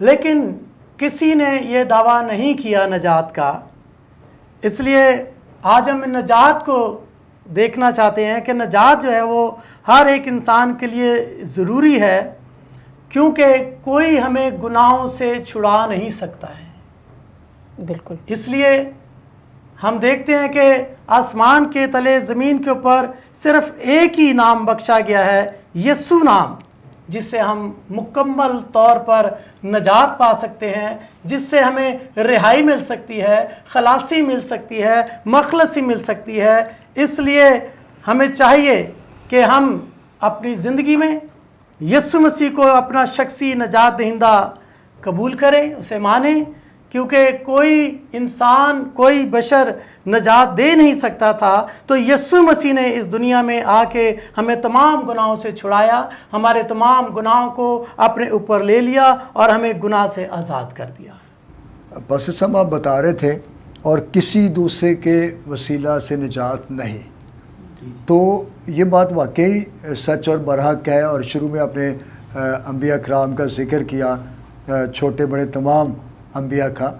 لیکن کسی نے یہ دعویٰ نہیں کیا نجات کا. اس لیے آج ہم نجات کو دیکھنا چاہتے ہیں کہ نجات جو ہے وہ ہر ایک انسان کے لیے ضروری ہے، کیونکہ کوئی ہمیں گناہوں سے چھڑا نہیں سکتا ہے. بالکل. اس لیے ہم دیکھتے ہیں کہ آسمان کے تلے زمین کے اوپر صرف ایک ہی نام بخشا گیا ہے، یسوع نام، جس سے ہم مکمل طور پر نجات پا سکتے ہیں، جس سے ہمیں رہائی مل سکتی ہے، خلاصی مل سکتی ہے، مخلصی مل سکتی ہے. اس لیے ہمیں چاہیے کہ ہم اپنی زندگی میں یسوع مسیح کو اپنا شخصی نجات دہندہ قبول کریں، اسے مانیں، کیونکہ کوئی انسان، کوئی بشر نجات دے نہیں سکتا تھا. تو یسوع مسیح نے اس دنیا میں آ کے ہمیں تمام گناہوں سے چھڑایا، ہمارے تمام گناہوں کو اپنے اوپر لے لیا اور ہمیں گناہ سے آزاد کر دیا. پاسٹر صاحب آپ بتا رہے تھے اور کسی دوسرے کے وسیلہ سے نجات نہیں، تو یہ بات واقعی سچ اور برحق ہے. اور شروع میں آپ نے انبیاء کرام کا ذکر کیا، چھوٹے بڑے تمام انبیاء کا.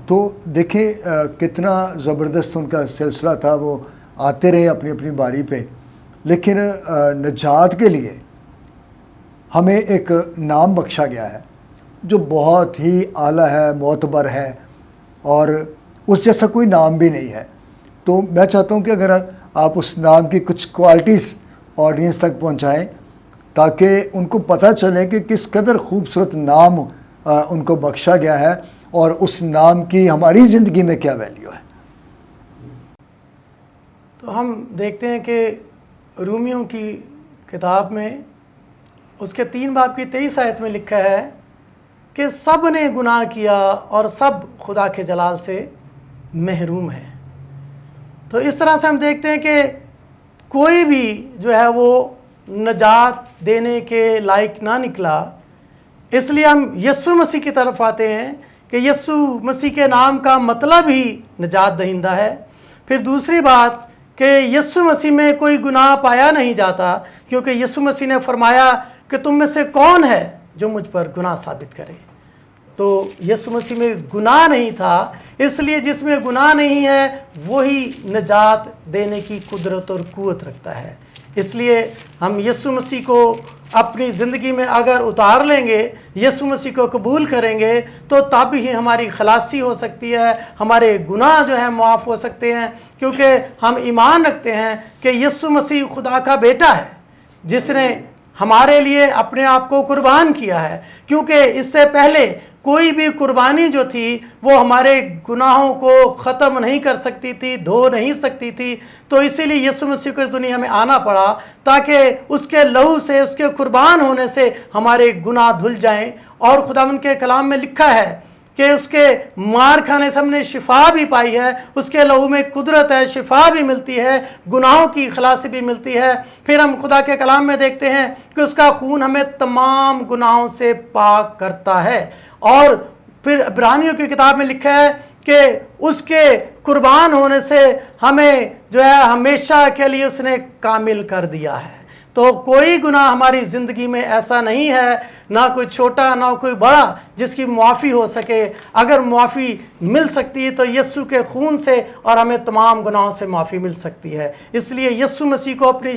تو دیکھیں کتنا زبردست ان کا سلسلہ تھا، وہ آتے رہے اپنی اپنی باری پہ. لیکن نجات کے لیے ہمیں ایک نام بخشا گیا ہے جو بہت ہی اعلیٰ ہے، معتبر ہے، اور اس جیسا کوئی نام بھی نہیں ہے. تو میں چاہتا ہوں کہ اگر آپ اس نام کی کچھ کوالٹیز آڈینس تک پہنچائیں تاکہ ان کو پتہ چلے کہ کس قدر خوبصورت نام ان کو بخشا گیا ہے اور اس نام کی ہماری زندگی میں کیا ویلیو ہے. تو ہم دیکھتے ہیں کہ رومیوں کی کتاب میں اس کے 3 باب کی 23 آیت میں لکھا ہے کہ سب نے گناہ کیا اور سب خدا کے جلال سے محروم ہے. تو اس طرح سے ہم دیکھتے ہیں کہ کوئی بھی جو ہے وہ نجات دینے کے لائق نہ نکلا. اس لیے ہم یسوع مسیح کی طرف آتے ہیں کہ یسوع مسیح کے نام کا مطلب ہی نجات دہندہ ہے. پھر دوسری بات کہ یسوع مسیح میں کوئی گناہ پایا نہیں جاتا، کیونکہ یسوع مسیح نے فرمایا کہ تم میں سے کون ہے جو مجھ پر گناہ ثابت کرے. تو یسوع مسیح میں گناہ نہیں تھا، اس لیے جس میں گناہ نہیں ہے وہی نجات دینے کی قدرت اور قوت رکھتا ہے. اس لیے ہم یسوع مسیح کو اپنی زندگی میں اگر اتار لیں گے، یسوع مسیح کو قبول کریں گے، تو تب ہی ہماری خلاصی ہو سکتی ہے، ہمارے گناہ جو ہیں معاف ہو سکتے ہیں. کیونکہ ہم ایمان رکھتے ہیں کہ یسوع مسیح خدا کا بیٹا ہے جس نے ہمارے لیے اپنے آپ کو قربان کیا ہے. کیونکہ اس سے پہلے کوئی بھی قربانی جو تھی وہ ہمارے گناہوں کو ختم نہیں کر سکتی تھی، دھو نہیں سکتی تھی. تو اسی لیے یسوع مسیح کو اس دنیا میں آنا پڑا تاکہ اس کے لہو سے، اس کے قربان ہونے سے ہمارے گناہ دھل جائیں. اور خداوند کے کلام میں لکھا ہے کہ اس کے مار کھانے سے ہم نے شفا بھی پائی ہے، اس کے لہو میں قدرت ہے، شفا بھی ملتی ہے، گناہوں کی خلاصی بھی ملتی ہے. پھر ہم خدا کے کلام میں دیکھتے ہیں کہ اس کا خون ہمیں تمام گناہوں سے پاک کرتا ہے. اور پھر عبرانیوں کی کتاب میں لکھا ہے کہ اس کے قربان ہونے سے ہمیں جو ہے ہمیشہ کے لیے اس نے کامل کر دیا ہے. تو کوئی گناہ ہماری زندگی میں ایسا نہیں ہے، نہ کوئی چھوٹا نہ کوئی بڑا، جس کی معافی ہو سکے. اگر معافی مل سکتی ہے تو یسوع کے خون سے، اور ہمیں تمام گناہوں سے معافی مل سکتی ہے. اس لیے یسوع مسیح کو اپنی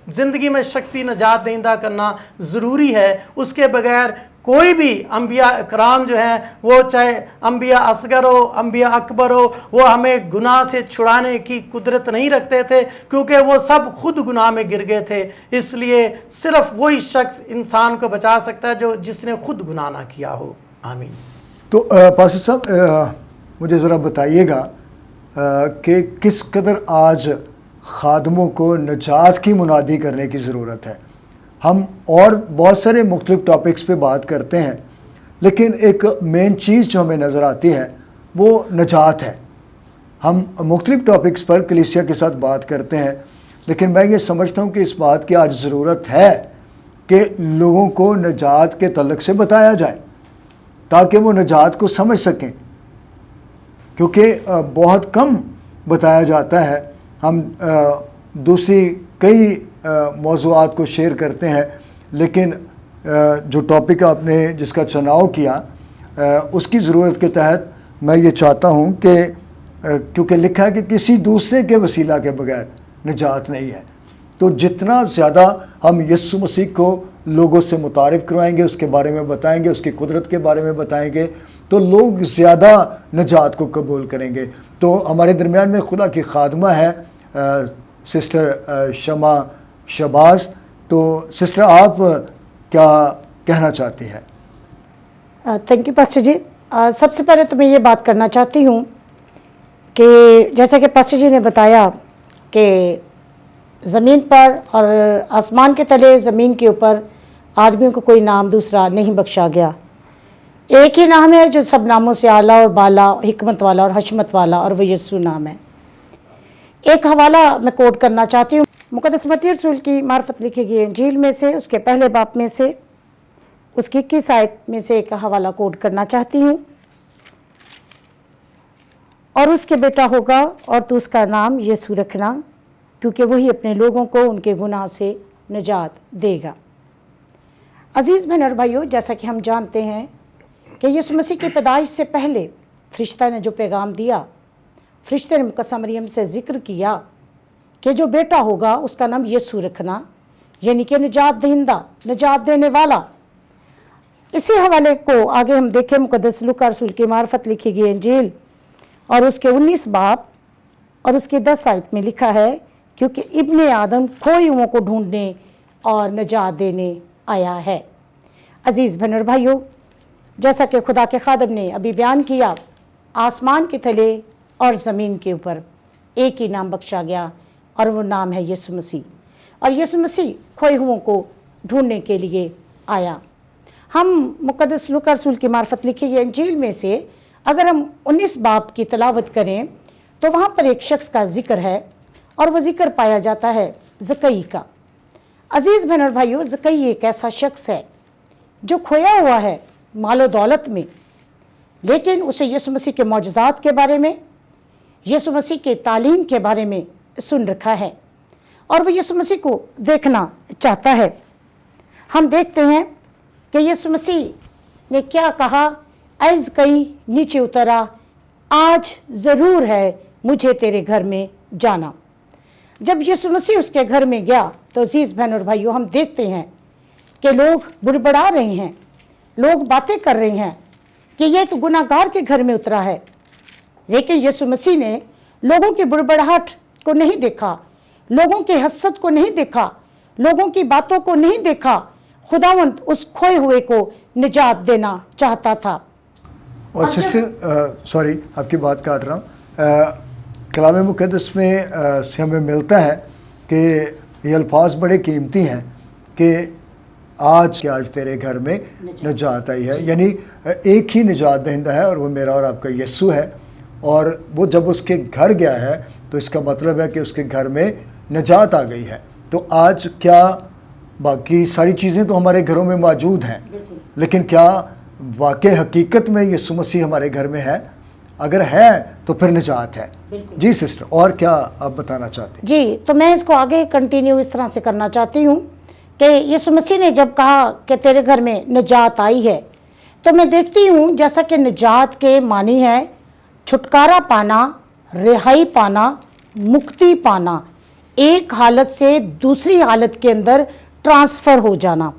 زندگی میں شخصی نجات دہندہ کرنا ضروری ہے. اس کے بغیر کوئی بھی انبیاء اکرام جو ہیں، وہ چاہے انبیاء اصغر ہو، انبیاء اکبر ہو، وہ ہمیں گناہ سے چھڑانے کی قدرت نہیں رکھتے تھے، کیونکہ وہ سب خود گناہ میں گر گئے تھے. اس لیے صرف وہی شخص انسان کو بچا سکتا ہے جس نے خود گناہ نہ کیا ہو. آمین. تو پاسٹر صاحب مجھے ذرا بتائیے گا کہ کس قدر آج خادموں کو نجات کی منادی کرنے کی ضرورت ہے. ہم اور بہت سارے مختلف ٹاپکس پہ بات کرتے ہیں، لیکن ایک مین چیز جو ہمیں نظر آتی ہے وہ نجات ہے. ہم مختلف ٹاپکس پر کلیسیا کے ساتھ بات کرتے ہیں، لیکن میں یہ سمجھتا ہوں کہ اس بات کی آج ضرورت ہے کہ لوگوں کو نجات کے تعلق سے بتایا جائے تاکہ وہ نجات کو سمجھ سکیں، کیونکہ بہت کم بتایا جاتا ہے. ہم دوسری کئی موضوعات کو شیئر کرتے ہیں، لیکن جو ٹاپک آپ نے جس کا چناؤ کیا اس کی ضرورت کے تحت میں یہ چاہتا ہوں کہ کیونکہ لکھا ہے کہ کسی دوسرے کے وسیلہ کے بغیر نجات نہیں ہے، تو جتنا زیادہ ہم یسوع مسیح کو لوگوں سے متعارف کروائیں گے، اس کے بارے میں بتائیں گے، اس کی قدرت کے بارے میں بتائیں گے، تو لوگ زیادہ نجات کو قبول کریں گے۔ تو ہمارے درمیان میں خدا کی خادمہ ہے سسٹر شمع شہباز، تو سسٹر آپ کیا کہنا چاہتی ہیں؟ تھینک یو پاسٹر جی۔ سب سے پہلے تو میں یہ بات کرنا چاہتی ہوں کہ جیسا کہ پاسٹر جی نے بتایا کہ زمین پر اور آسمان کے تلے زمین کے اوپر آدمیوں کو کوئی نام دوسرا نہیں بخشا گیا، ایک ہی نام ہے جو سب ناموں سے اعلیٰ اور بالا، حکمت والا اور حشمت والا، اور وہ یسوع نام ہے۔ ایک حوالہ میں کوٹ کرنا چاہتی ہوں، مقدس متی رسول کی معرفت لکھی گئی انجیل میں سے، اس کے پہلے باب میں سے، اس کی 21 آیت میں سے ایک حوالہ کوٹ کرنا چاہتی ہوں۔ اور اس کے بیٹا ہوگا اور تو اس کا نام یسوع رکھنا، کیونکہ وہی اپنے لوگوں کو ان کے گناہ سے نجات دے گا۔ عزیز بہن اور بھائیو، جیسا کہ ہم جانتے ہیں کہ یسوع مسیح کی پیدائش سے پہلے فرشتہ نے جو پیغام دیا، فرشتے نے مقدسہ مریم سے ذکر کیا کہ جو بیٹا ہوگا اس کا نام یسوع رکھنا، یعنی کہ نجات دہندہ، نجات دینے والا۔ اسی حوالے کو آگے ہم دیکھیں، مقدس لوکا رسول کی معرفت لکھی گئی انجیل اور اس کے 19 باب اور اس کی 10 آیت میں لکھا ہے، کیونکہ ابن آدم کھوئے ہوئوں کو ڈھونڈنے اور نجات دینے آیا ہے۔ عزیز بہن اور بھائیو، جیسا کہ خدا کے خادم نے ابھی بیان کیا، آسمان کے تلے اور زمین کے اوپر ایک ہی نام بخشا گیا، اور وہ نام ہے یسوع مسیح، اور یسوع مسیح کھوئے ہوئوں کو ڈھونڈنے کے لیے آیا۔ ہم مقدس لوکا رسول کی معرفت لکھی گئی انجیل میں سے اگر ہم 19 باب کی تلاوت کریں تو وہاں پر ایک شخص کا ذکر ہے، اور وہ ذکر پایا جاتا ہے زکئی کا۔ عزیز بہن اور بھائیو، زکئی ایک ایسا شخص ہے جو کھویا ہوا ہے مال و دولت میں، لیکن اسے یسوع مسیح کے معجزات کے بارے میں، یسوع مسیح کے تعلیم کے بارے میں سن رکھا ہے، اور وہ یسوع مسیح کو دیکھنا چاہتا ہے۔ ہم دیکھتے ہیں کہ یسوع مسیح نے کیا کہا، اے زکئی نیچے اترا، آج ضرور ہے مجھے تیرے گھر میں جانا۔ جب یسوع مسیح اس کے گھر میں گیا تو عزیز بہن اور بھائیو، ہم دیکھتے ہیں کہ لوگ بڑبڑا رہے ہیں، لوگ باتیں کر رہے ہیں کہ یہ تو گناہ گار کے گھر میں اترا ہے، لیکن یسوع مسیح نے لوگوں کی بڑبڑاہٹ کو نہیں دیکھا، لوگوں کی حسد کو نہیں دیکھا، لوگوں کی باتوں کو نہیں دیکھا۔ خداوند اس کھوئے ہوئے کو نجات دینا چاہتا تھا۔ اور سسٹر سوری آپ کی بات کاٹ رہا ہوں، کلام مقدس میں سے ہمیں ملتا ہے کہ یہ الفاظ بڑے قیمتی ہیں کہ آج تیرے گھر میں نجات آئی ہے، یعنی ایک ہی نجات دہندہ ہے، اور وہ میرا اور آپ کا یسوع ہے، اور وہ جب اس کے گھر گیا ہے تو اس کا مطلب ہے کہ اس کے گھر میں نجات آ گئی ہے۔ تو آج کیا باقی ساری چیزیں تو ہمارے گھروں میں موجود ہیں، لیکن کیا واقع حقیقت میں یسوع مسیح ہمارے گھر میں ہے؟ اگر ہے تو پھر نجات ہے۔ جی سسٹر، اور کیا آپ بتانا چاہتے ہیں؟ جی، تو میں اس کو آگے کنٹینیو اس طرح سے کرنا چاہتی ہوں کہ یسوع مسیح نے جب کہا کہ تیرے گھر میں نجات آئی ہے، تو میں دیکھتی ہوں جیسا کہ نجات کے معنی ہے چھٹکارا پانا، رہائی پانا، مکتی پانا، ایک حالت سے دوسری حالت کے اندر ٹرانسفر ہو جانا۔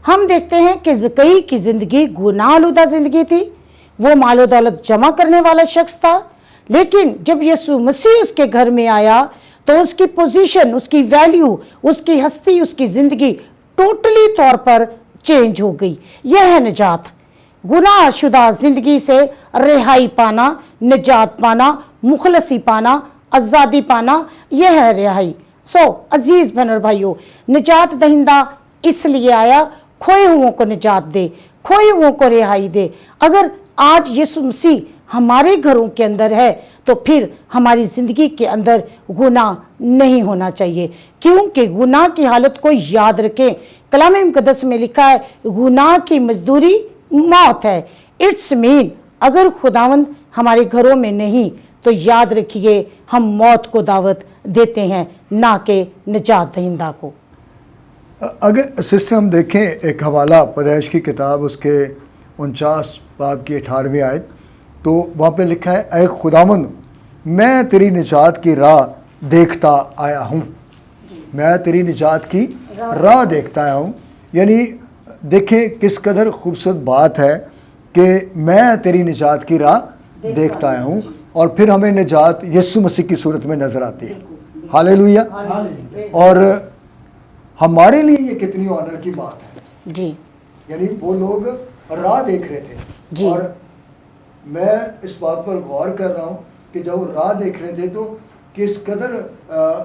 ہم دیکھتے ہیں کہ زکئی کی زندگی گناہ آلودہ زندگی تھی، وہ مال و دولت جمع کرنے والا شخص تھا، لیکن جب یسوع مسیح اس کے گھر میں آیا تو اس کی پوزیشن، اس کی ویلیو، اس کی ہستی، اس کی زندگی ٹوٹلی طور پر چینج ہو گئی۔ یہ ہے نجات، گناہ شدہ زندگی سے رہائی پانا، نجات پانا، مخلصی پانا، آزادی پانا، یہ ہے رہائی۔ عزیز بہن اور بھائیو، نجات دہندہ اس لیے آیا کھوئے ہوئوں کو نجات دے، کھوئے ہوئوں کو رہائی دے۔ اگر آج یسوع مسیح ہمارے گھروں کے اندر ہے تو پھر ہماری زندگی کے اندر گناہ نہیں ہونا چاہیے، کیونکہ گناہ کی حالت کو یاد رکھیں، کلام مقدس میں لکھا ہے گناہ کی مزدوری موت ہے۔ اٹس مین اگر خداوند ہمارے گھروں میں نہیں تو یاد رکھیے ہم موت کو دعوت دیتے ہیں، نہ کہ نجات دہندہ کو۔ اگر سسٹر ہم دیکھیں ایک حوالہ پیدائش کی کتاب اس کے 49 باب کی 18ویں آیت, تو وہاں پہ لکھا ہے اے خداوند میں تیری نجات کی راہ دیکھتا آیا ہوں. میں تیری نجات کی راہ دیکھتا آیا ہوں, یعنی دیکھیں کس قدر خوبصورت بات ہے کہ میں تیری نجات کی راہ دیکھتا آیا ہوں, اور پھر ہمیں نجات یسوع مسیح کی صورت میں نظر آتی ہے. ہاللیلویہ. اور ہمارے لیے یہ کتنی آنر کی بات ہے جی. یعنی وہ لوگ راہ دیکھ رہے تھے جی. اور میں اس بات پر غور کر رہا ہوں کہ جب وہ راہ دیکھ رہے تھے تو کس قدر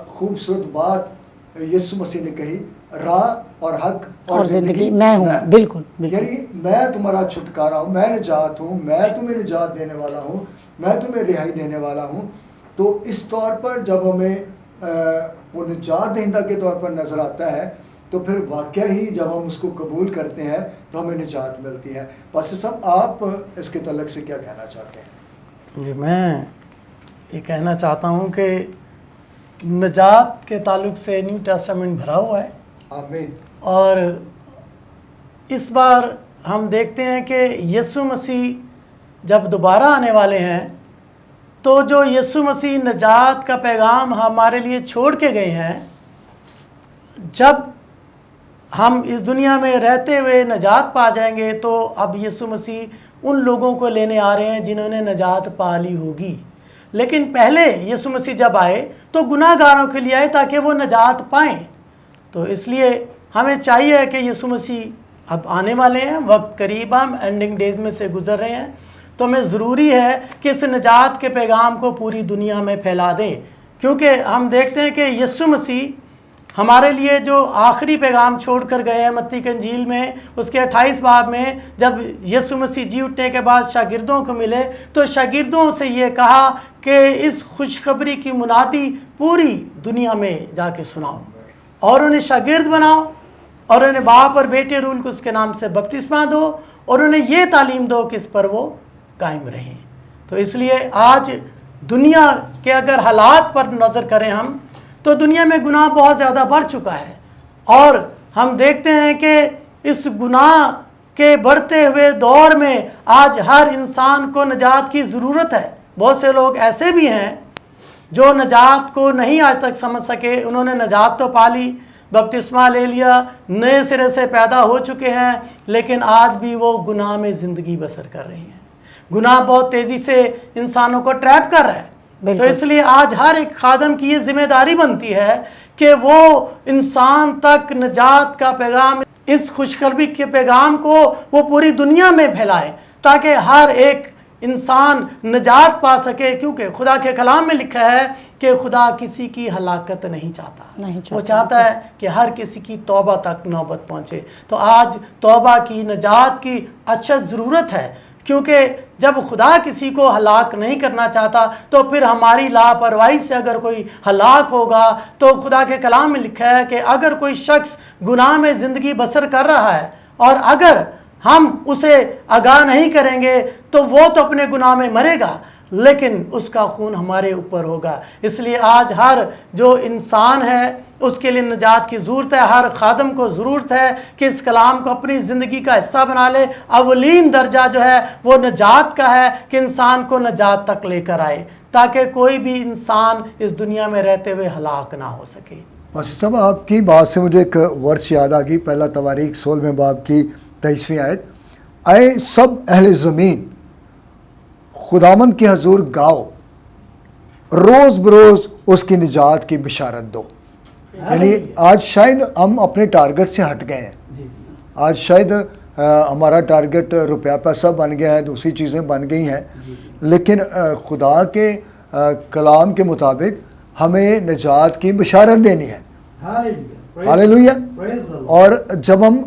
خوبصورت بات یسوع مسیح نے کہی, راہ اور حق اور زندگی میں ہوں. بالکل. یعنی میں تمہارا چھٹکارا ہوں, میں نجات ہوں, میں تمہیں نجات دینے والا ہوں, میں تمہیں رہائی دینے والا ہوں. تو اس طور پر جب ہمیں وہ نجات دہندہ کے طور پر نظر آتا ہے تو پھر واقعہ ہی جب ہم اس کو قبول کرتے ہیں تو ہمیں نجات ملتی ہے. پاسٹر صاحب آپ اس کے تعلق سے کیا کہنا چاہتے ہیں؟ جی, میں یہ کہنا چاہتا ہوں کہ نجات کے تعلق سے نیو ٹیسٹامنٹ بھرا ہوا ہے. آمین. اور اس بار ہم دیکھتے ہیں کہ یسوع مسیح جب دوبارہ آنے والے ہیں تو جو یسوع مسیح نجات کا پیغام ہمارے لیے چھوڑ کے گئے ہیں, جب ہم اس دنیا میں رہتے ہوئے نجات پا جائیں گے تو اب یسوع مسیح ان لوگوں کو لینے آ رہے ہیں جنہوں نے نجات پا لی ہوگی. لیکن پہلے یسوع مسیح جب آئے تو گناہ گاروں کے لیے آئے تاکہ وہ نجات پائیں. تو اس لیے ہمیں چاہیے کہ یسوع مسیح اب آنے والے ہیں, وقت قریب, ہم اینڈنگ ڈیز میں سے گزر رہے ہیں, تو ہمیں ضروری ہے کہ اس نجات کے پیغام کو پوری دنیا میں پھیلا دیں. کیونکہ ہم دیکھتے ہیں کہ یسوع مسیح ہمارے لیے جو آخری پیغام چھوڑ کر گئے ہیں متی کی انجیل میں اس کے 28 باب میں, جب یسوع مسیح جی اٹھنے کے بعد شاگردوں کو ملے تو شاگردوں سے یہ کہا کہ اس خوشخبری کی منادی پوری دنیا میں جا کے سناؤ اور انہیں شاگرد بناؤ اور انہیں باپ اور بیٹے رول کو اس کے نام سے بپتسمہ دو اور انہیں یہ تعلیم دو کہ اس پر وہ قائم رہیں. تو اس لیے آج دنیا کے اگر حالات پر نظر کریں ہم تو دنیا میں گناہ بہت زیادہ بڑھ چکا ہے, اور ہم دیکھتے ہیں کہ اس گناہ کے بڑھتے ہوئے دور میں آج ہر انسان کو نجات کی ضرورت ہے. بہت سے لوگ ایسے بھی ہیں جو نجات کو نہیں آج تک سمجھ سکے, انہوں نے نجات تو پا لی, بپتسمہ لے لیا, نئے سرے سے پیدا ہو چکے ہیں, لیکن آج بھی وہ گناہ میں زندگی بسر کر رہے ہیں. گناہ بہت تیزی سے انسانوں کو ٹریپ کر رہا ہے. تو اس لیے آج ہر ایک خادم کی یہ ذمہ داری بنتی ہے کہ وہ انسان تک نجات کا پیغام, اس خوشخبری کے پیغام کو وہ پوری دنیا میں پھیلائے تاکہ ہر ایک انسان نجات پا سکے. کیونکہ خدا کے کلام میں لکھا ہے کہ خدا کسی کی ہلاکت نہیں چاہتا, وہ چاہتا ہے کہ ہر کسی کی توبہ تک نوبت پہنچے. تو آج توبہ کی, نجات کی اشد ضرورت ہے, کیونکہ جب خدا کسی کو ہلاک نہیں کرنا چاہتا تو پھر ہماری لاپرواہی سے اگر کوئی ہلاک ہوگا تو خدا کے کلام میں لکھا ہے کہ اگر کوئی شخص گناہ میں زندگی بسر کر رہا ہے اور اگر ہم اسے آگاہ نہیں کریں گے تو وہ تو اپنے گناہ میں مرے گا, لیکن اس کا خون ہمارے اوپر ہوگا. اس لیے آج ہر جو انسان ہے اس کے لیے نجات کی ضرورت ہے. ہر خادم کو ضرورت ہے کہ اس کلام کو اپنی زندگی کا حصہ بنا لے. اولین درجہ جو ہے وہ نجات کا ہے کہ انسان کو نجات تک لے کر آئے تاکہ کوئی بھی انسان اس دنیا میں رہتے ہوئے ہلاک نہ ہو سکے. پاسٹر صاحب آپ کی بات سے مجھے ایک ورس یاد آ گئی, پہلا تواریخ 16ویں باب کی 23ویں آیت, اے سب اہل زمین خداوند کے حضور گاؤ, روز بروز اس کی نجات کی بشارت دو. یعنی آج شاید ہم اپنے ٹارگٹ سے ہٹ گئے ہیں. آج شاید ہمارا ٹارگٹ روپیہ پیسہ بن گیا ہے, دوسری چیزیں بن گئی ہیں, لیکن خدا کے کلام کے مطابق ہمیں نجات کی بشارت دینی ہے. ہاللیلویہ. اور جب ہم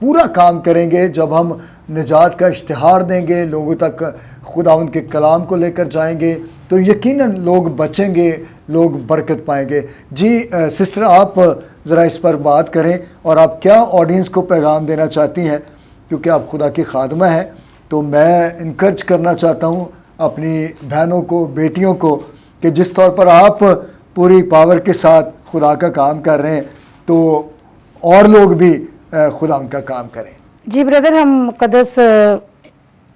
پورا کام کریں گے, جب ہم نجات کا اشتہار دیں گے, لوگوں تک خداوند کے کلام کو لے کر جائیں گے, تو یقیناً لوگ بچیں گے, لوگ برکت پائیں گے. جی سسٹر آپ ذرا اس پر بات کریں اور آپ کیا آڈینس کو پیغام دینا چاہتی ہیں, کیونکہ آپ خدا کی خادمہ ہیں. تو میں انکرج کرنا چاہتا ہوں اپنی بہنوں کو, بیٹیوں کو, کہ جس طور پر آپ پوری پاور کے ساتھ خدا کا کام کر رہے ہیں تو اور لوگ بھی خدا ان کا کام کریں. جی بردر, ہم مقدس